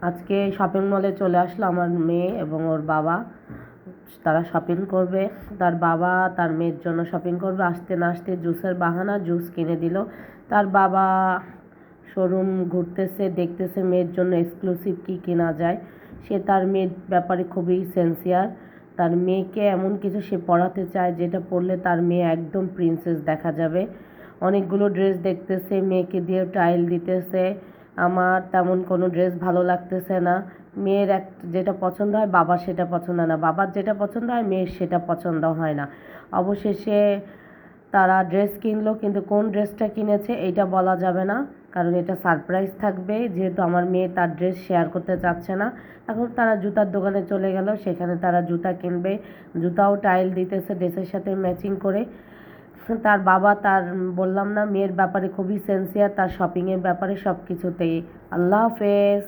আজকে শপিং মলে চলে আসলো আমার মেয়ে এবং ওর বাবা। তারা শপিং করবে, তার বাবা তার মেয়ের জন্য শপিং করবে। আসতে না আসতে জুসের বাহানা, জুস কিনে দিল। তার বাবা শোরুম ঘুরতেছে, দেখতেছে মেয়ের জন্য এক্সক্লুসিভ কী কেনা যায়। সে তার মেয়ের ব্যাপারে খুবই সিনসিয়ার। তার মেয়েকে এমন কিছু সে পড়াতে চায় যেটা পড়লে তার মেয়ে একদম প্রিন্সেস দেখা যাবে। অনেকগুলো ড্রেস দেখতেছে, মেয়েকে দিয়ে ট্রায়াল দিতেছে। আমার তেমন কোনো ড্রেস ভালো লাগতেছে না। মেয়ের যেটা পছন্দ হয় বাবার সেটা পছন্দ হয় না, বাবার যেটা পছন্দ হয় মেয়ের সেটা পছন্দ হয় না। অবশেষে তারা ড্রেস কিনলো, কিন্তু কোন ড্রেসটা কিনেছে এইটা বলা যাবে না, কারণ এটা সারপ্রাইজ থাকবে, যেহেতু আমার মেয়ে তার ড্রেস শেয়ার করতে চাচ্ছে না। এখন তারা জুতার দোকানে চলে গেল, সেখানে তারা জুতা কিনবে। জুতাও টাইল দিতেছে ড্রেসের সাথে ম্যাচিং করে। তার বাবা তার বললাম না মেয়ের ব্যাপারে খুবই সিনসিয়ার, তার শপিংয়ের ব্যাপারে সব কিছুতেই। আল্লাহ হাফেজ।